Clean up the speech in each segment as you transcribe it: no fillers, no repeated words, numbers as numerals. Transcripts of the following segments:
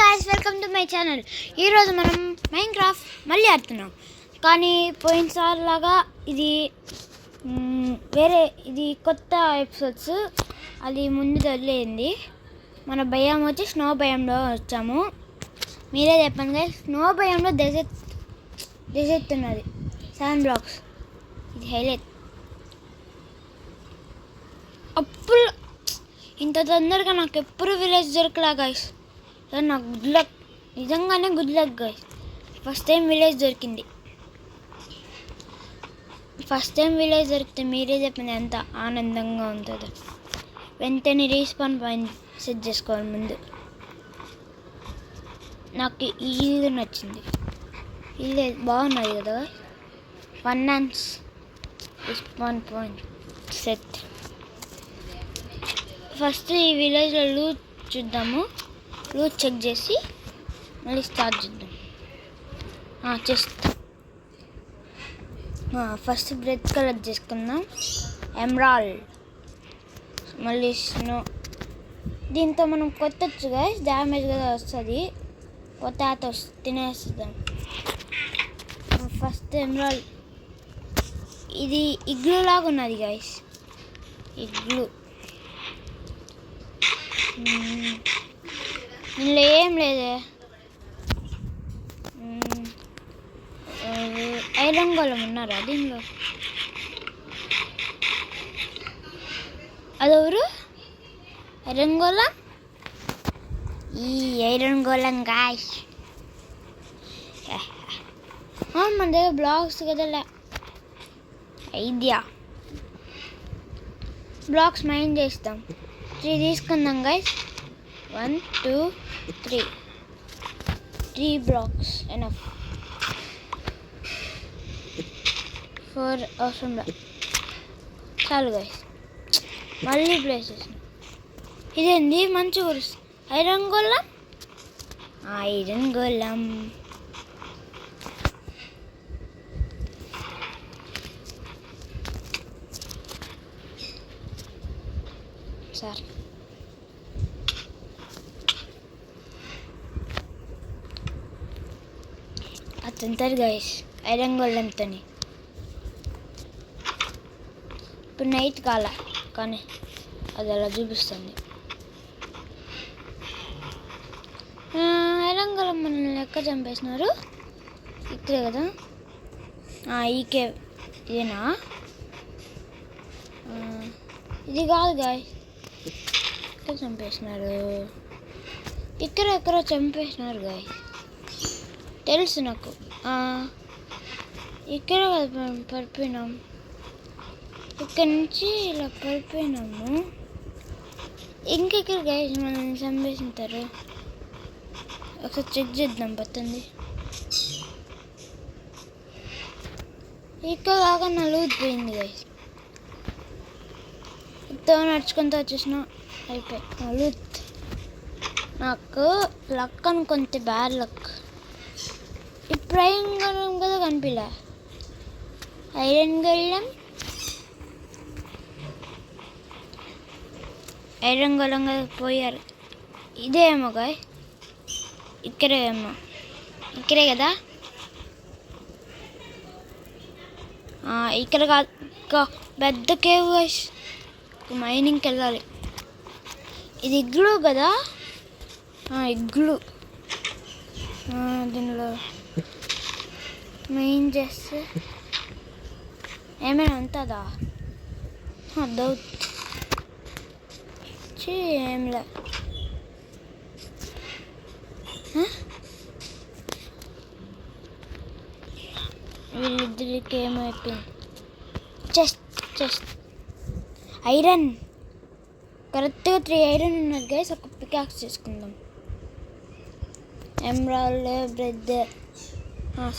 Guys, welcome to my channel. ఈరోజు మనం Minecraft మళ్ళీ ఆడుతున్నాం. కానీ పోయినసారి లాగా ఇది ఇది కొత్త ఎపిసోడ్స్. అది ముందు వదిలేయింది. మన భయం వచ్చి స్నో భయంలో వచ్చాము. మీరే చెప్పండి గాయ్స్, స్నో భయంలో డెజర్ట్ ఉన్నది 7 బ్లాక్స్. ఇది హైలైట్. అప్పుడు ఇంత తొందరగా నాకు ఎప్పుడు విలేజ్ దొరకలా గాయ్స్. నాకు గుడ్ లక్, నిజంగానే good luck guys. First time village దొరికింది. ఫస్ట్ టైం విలేజ్ దొరికితే మీరే చెప్పండి ఎంత ఆనందంగా ఉంటుందో. వెంటనే రీస్పాన్ పాయింట్ సెట్ చేసుకోవాలి ముందు. నాకు ఈ ఇల్లు నచ్చింది. ఇల్లు బాగున్నది కదా. 1 ants respawn point set. First ఈ విలేజ్లో లూట్ చూద్దాము. లూట్ చెక్ చేసి మళ్ళీ స్టార్ట్ చేద్దాం. చెస్ట్ ఫస్ట్ రెడ్ కలర్ చేసుకుందాం. ఎమరాల్డ్, మళ్ళీ స్నో. దీంతో మనం కొట్టచ్చు గాయస్, డ్యామేజ్ కూడా వస్తుంది. కొత్త తినేస్తాం. First emerald. ఇది ఇగ్లూ లాగా ఉన్నది గాయస్. ఇగ్లూ దీనిలో ఏం లేదే. ఐరన్ గోళం ఉన్నారా దీనిలో? అదెవరు? ఐరన్ గోళం. ఈ ఐరన్ గోళం గాయస్. మన దగ్గర బ్లాక్స్ కదా. ఐడియా. బ్లాక్స్ మైండ్ చేస్తాం. 3 తీసుకుందాం గాయస్. 1 2 3 blocks enough. 4 అవసరం లేదు, చాలు గాయస్. మళ్ళీ ప్లేసెస్. ఇదేంది మంచి గురుస్. Iron golem. Iron golem. Sir అతంటారు గాయస్ ఐరన్ గోళంతో. ఇప్పుడు నైట్ కాల, కానీ అది అలా చూపిస్తుంది. ఐరన్ గోళం మనల్ని లెక్క చంపేసినారు. ఇక్కడే కదా. ఈ కేవ్ ఇదేనా? ఇది కాదు గాయ్. ఇక్కడ చంపేసినారు. ఎక్కడో చంపేసినారు గాయ్, తెలుసు నాకు. ఇక్కడ పడిపోయినాం. ఇక్కడ నుంచి ఇలా పడిపోయినాము. ఇంకెక్కడ గాయస్ మనల్ని చంపేసింటారు. ఒకసారి చెక్ చేద్దాం పత్తంది. ఇక్కడ కాగా నా లూట్ పోయింది గాయస్. ఇంతో నడుచుకుంటూ వచ్చేసిన. అయిపోయి నా లూట్. నాకు లక్ అనుకుంటే బ్యాడ్ లక్. ఇప్పుడు ఐరన్ గోళం కదా కనిపించలే. ఐరన్ గోళం ఐరన్ గోళం కదా పోయారు. ఇదేమో గాయ్. ఇక్కడే ఏమో, ఇక్కడే కదా. ఇక్కడ కాదు, పెద్ద కేవ్ గాయస్. మైనింగ్కి వెళ్ళాలి. ఇది ఇగ్లూ కదా. ఇగ్లూ. దీనిలో మెయిన్ చేస్తే ఏమైనా ఉంటుందా? డౌట్. ఏంలే. వీళ్ళిద్దరికి ఏమైపోయింది. Chest iron. కరెక్ట్గా 3 ఐరన్ ఉన్నది గైస్. ఒక పికాక్స్ చేసుకుందాం. Emerald, bread.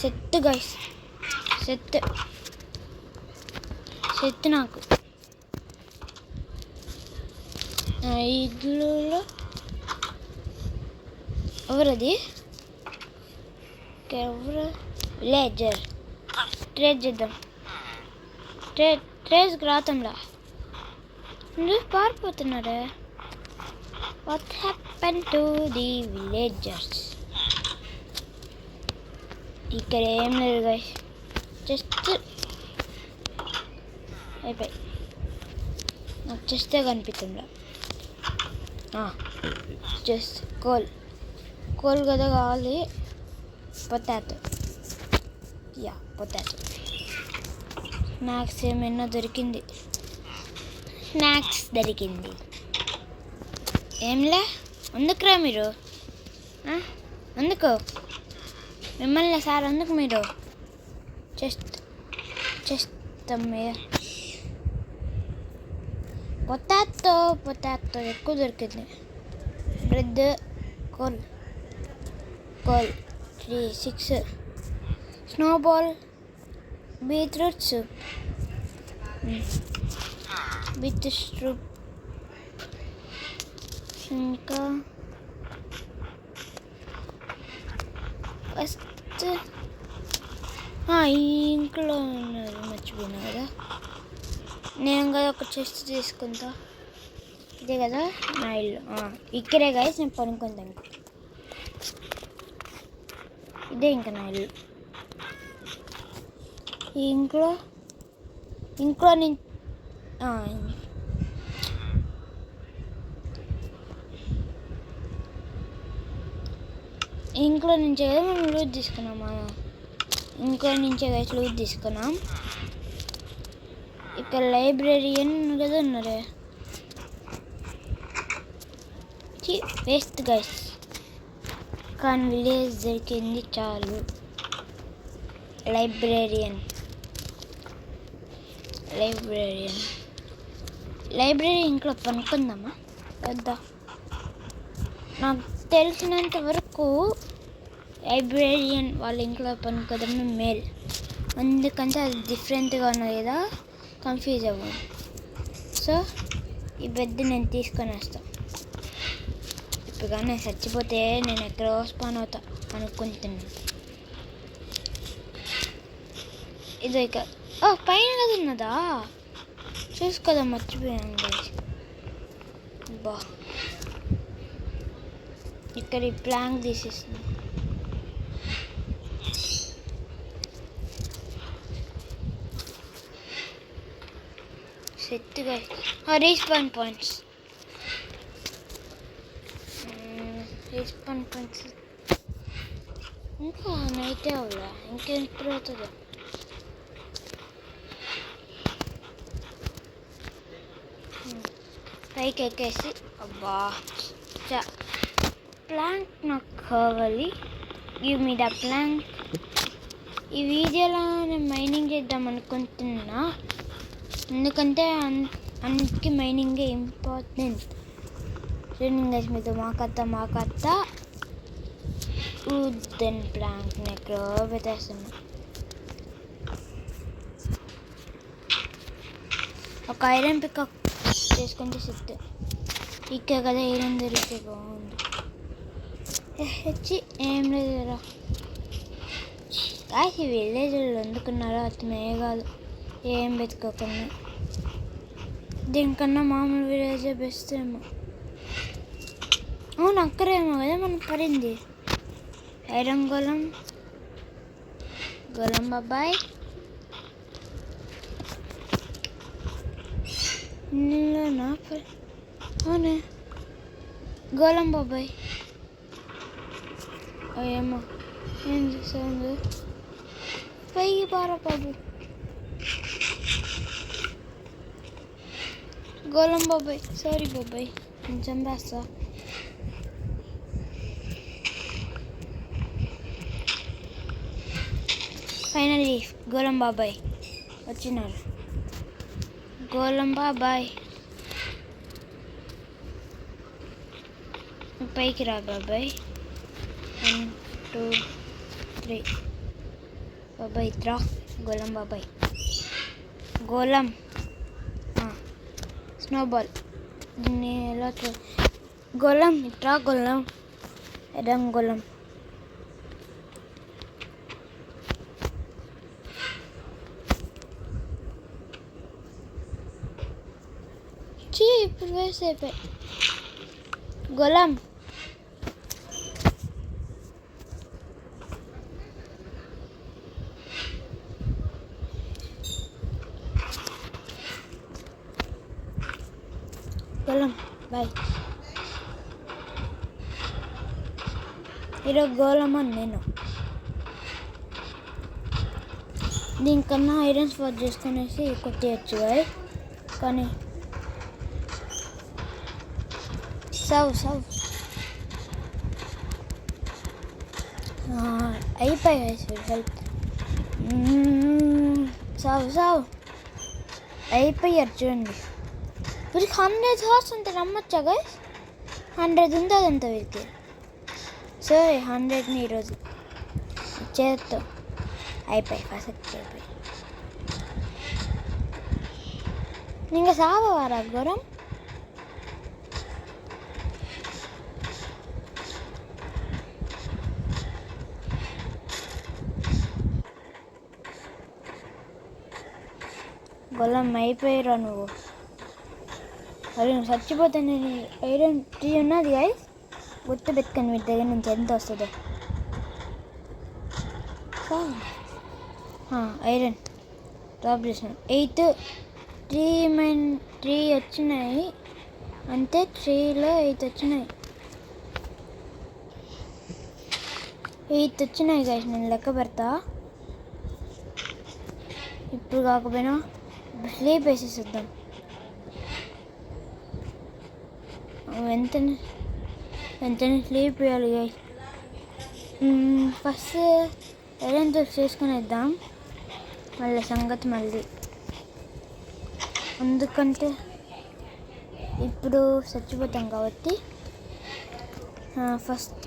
Set guys. Set నాకు. ఇగ్లూలో ఎవరది? ఎవరు? విలేజర్. ట్రేడ్ చేద్దాం. ట్రేడ్కి రాతంలా. పారిపోతున్నారే. What hap happen to the villagers? ఇక్కడ ఏం లేదు గైస్, జస్ట్ అయిపోయి నాకు చేస్తే కనిపిస్తుందా? జస్ట్ కోల్ కదా కావాలి. Potato, yeah potato. స్నాక్స్ ఏమైనా దొరికింది, స్నాక్స్ దొరికింది. ఏంలే, అందుకురా మీరు, అందుకు మిమ్మల్ని సార్, అందుకు మీరు చేస్తామే. పొటాటో ఎక్కువ దొరికింది. Bread, coal 3, 6, snowball, beetroot soup, ఇంకా ఫస్ట్ ఈ ఇంట్లో ఉన్నది మర్చిపోయినా కదా. నేను కదా ఒక చెస్ట్ తీసుకుంటా. ఇదే కదా నా ఇల్లు, ఇక్కడే గైస్ నేను పనుకుంటా. ఇంకా ఇదే ఇంకా నా ఇల్లు. ఈ ఇంట్లో నేను ఇంట్లో నుంచే కదా మనం లూజ్ తీసుకున్నాం. ఇంట్లో నుంచే గైస్ లూజ్ తీసుకున్నాం. ఇక్కడ లైబ్రరీయన్ కదా ఉన్నారే, వేస్ట్ గైస్. కానీ విలేజ్ దొరికింది చాలు. లైబ్రరీ ఇంట్లో పనుకుందామా వద్దా? నాకు తెలిసినంత వరకు లైబ్రేరియన్ వాళ్ళ ఇంట్లో పనుకోవడం మేల్. ఎందుకంటే అది డిఫరెంట్గా ఉన్నది కదా, కన్ఫ్యూజ్ అవ్వను. సో ఈ బెడ్ నేను తీసుకొని వస్తాను. ఇప్పుడు కానీ చచ్చిపోతే నేను ఎక్కడో స్పాన్ అవుతా అనుకుంటున్నాను. ఇదే ఇక పైన కదా ఉన్నదా, చూసుకోదా, మర్చిపోయాను గైస్. బా, ఇక్కడ ఈ ప్లాంక్ తీసేస్తుంది. Set guys. రీస్పాన్ పాయింట్స్ ఇంకా నైతే అవ్వలే, ఇంకెప్పుడు అవుతుందో. పైకి ఎక్కేసి అబ్బా ప్లాంక్ నాకు కావాలి. Give me the plank. ఈ వీడియోలో నేను మైనింగ్ చేద్దాం అనుకుంటున్నా, ఎందుకంటే అన్నిటికీ మైనింగే ఇంపార్టెంట్. ట్రైనింగ్ గైస్ మీతో మాకత్తా వుడెన్ ప్లాంక్ ఎక్కడో పెట్టేస్తున్నా. ఒక ఐరన్ పికప్ చేసుకుంటే సెట్. ఇక్కడ కదా ఐరన్ దొరికితే బాగుంది. ఏం లేదు గాయ్స్, ఈ విలేజ్లో ఎందుకున్నారో అతనే కాదు, ఏం వెతుకోకుండా. దీనికన్నా మామూలు విలేజ్ బెస్ట్ ఏమో. అవును, అక్కడేమో కదా మనకు పడింది ఐరన్ గోళం బాబాయ్. అవునే గోళం బాబాయ్. ఏమో ఏం చేస్తుంది, పైకి పారా బాబు. గోళం బాబాయ్, సారీ బాబాయ్, కొంచెం రాస్తా. ఫైనల్లీ గోళం బాబాయ్ వచ్చినారు. గోళం బాబాయ్ పైకి రా బాబాయ్. 1, 2, 3 బాబాయ్ ఇట్రా. గోళం బాబాయ్, గోళం స్నోబాల్. దీన్ని ఎలా గోళం ఇట్రా, గోళం ఎడం గోళం. ఇప్పుడు వేస్ట్ అయిపోయి. గోళం బాయ్. ఈరోజు గోళమని నేను దీనికన్నా ఐరన్ స్పాట్ చేసుకునేసి కొట్టేయచ్చు బాయ్. కానీ సావు అయిపోయాయి హెల్ప్. సావు అయిపోయారు చూడండి. వీరికి 100 హార్స్ ఉంటే నమ్మచ్చా గైస్? 100 ఉంటుందంట వీరికి. సో 100ని ఈరోజు చేత్తో అయిపోయి ఫస్ట్ అయిపోయి. ఇంకా సావారా ఘోరం? గొల్లం అయిపోయారా నువ్వు? అరే నువ్వు చచ్చిపోతే నేను ఐరన్ 3 ఉన్నది గైస్, గుర్తు పెట్టుకొని మీ దగ్గర నుంచి ఎంత వస్తుందో. ఐరన్ డ్రాప్ చేసాను. 8 3 వచ్చినాయి అంటే 3లో 8 వచ్చినాయి. 8 వచ్చినాయి గైస్, నేను లెక్క పెడతా. ఇప్పుడు కాకపోయినా స్లీప్ వేసేసిద్దాం. వెంటనే స్లీప్ వేయాలి గైస్. ఫస్ట్ ఐరన్ తో చేసుకుని వేద్దాం, మళ్ళీ సంగతి మళ్ళీ. ఎందుకంటే ఇప్పుడు చచ్చిపోతాం కాబట్టి ఫస్ట్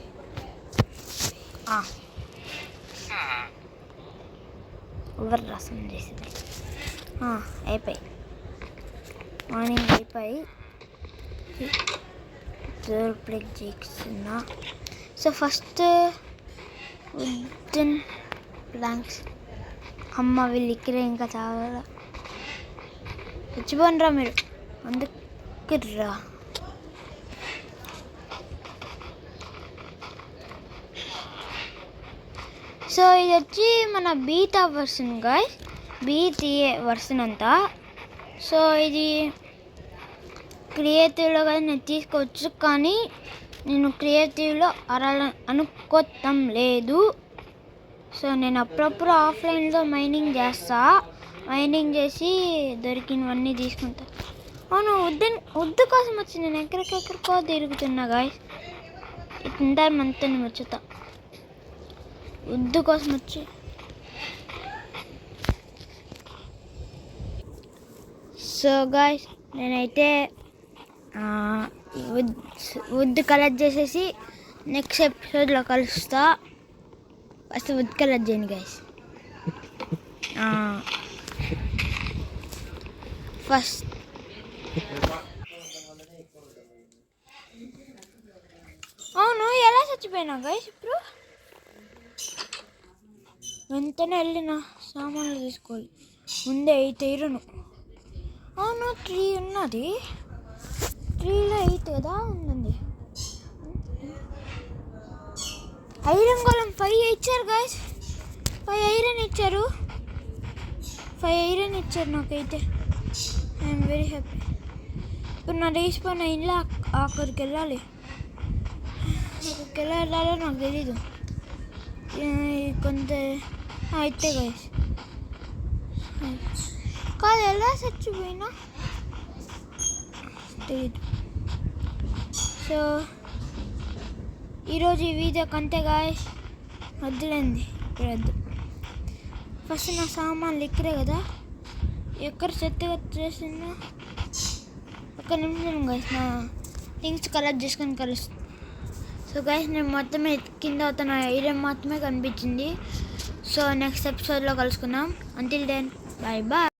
ఓవర్ రసం చేసింది. అయిపోయి మార్నింగ్ అయిపోయి ప్లేట్ చేస్తున్నా. So first wooden planks. అమ్మ వీళ్ళు ఇక్కడే ఇంకా చాలా తెచ్చిపోండిరా మీరు, అందుకురా. సో ఇది వచ్చి మన beta version guys, BTA version అంతా. సో ఇది క్రియేటివ్లో కానీ నేను తీసుకోవచ్చు, కానీ నేను క్రియేటివ్లో అనుకోవటం లేదు. సో నేను అప్పుడప్పుడు ఆఫ్లైన్లో మైనింగ్ చేస్తా, మైనింగ్ చేసి దొరికినవన్నీ తీసుకుంటా. అవును, ఉద్దు కోసం వచ్చి నేను ఎక్కడికెక్కడికో తిరుగుతున్నా గాయ్స్. ఇంత మంతని ముచ్చుతా ఉద్దు కోసం వచ్చి. సో గాయ్స్ నేనైతే వుడ్ కలెక్ట్ చేసేసి నెక్స్ట్ ఎపిసోడ్లో కలుస్తా. ఫస్ట్ వుడ్ కలెక్ట్ చేయండి గాయ్స్. ఫస్ట్ అవును, ఎలా చచ్చిపోయినా గాయ్స్? ఇప్పుడు వెంటనే వెళ్ళిన సామాన్లు తీసుకోవాలి. ముందే 8 ఐరన్. అవును 3 ఉన్నది, 3లో 8 కదా ఉందండి. ఐరన్ గోళం 5 ఇచ్చారు గాయ్స్, 5 ఐరన్ ఇచ్చారు, 5 ఐరన్ ఇచ్చారు నాకైతే. I'm very happy. ఇప్పుడు నా రీస్పాన్ ఇంట్లో అక్కడికి వెళ్ళాలి. అక్కడికి ఎలా వెళ్ళాలో నాకు తెలీదు. కొంత అయితే గాయ్స్ కాదు, ఎలా చచ్చిపోయినా తెలీదు. సో ఈరోజు ఈ వీడియో కంటే గాయ్స్ వద్దులేండి, ఇప్పుడు వద్దు. ఫస్ట్ నా సామాన్లు ఇక్కడే కదా, ఎక్కడ చెత్తగా చేసినా ఒక నిమిషం గాయ్స్ నా థింగ్స్ కలెక్ట్ చేసుకొని కలుస్తాను. సో గైస్ నేను మొత్తమే కింద అవుతున్న ఐరన్ మాత్రమే కనిపించింది. సో నెక్స్ట్ ఎపిసోడ్లో కలుసుకుందాం. Until then bye bye.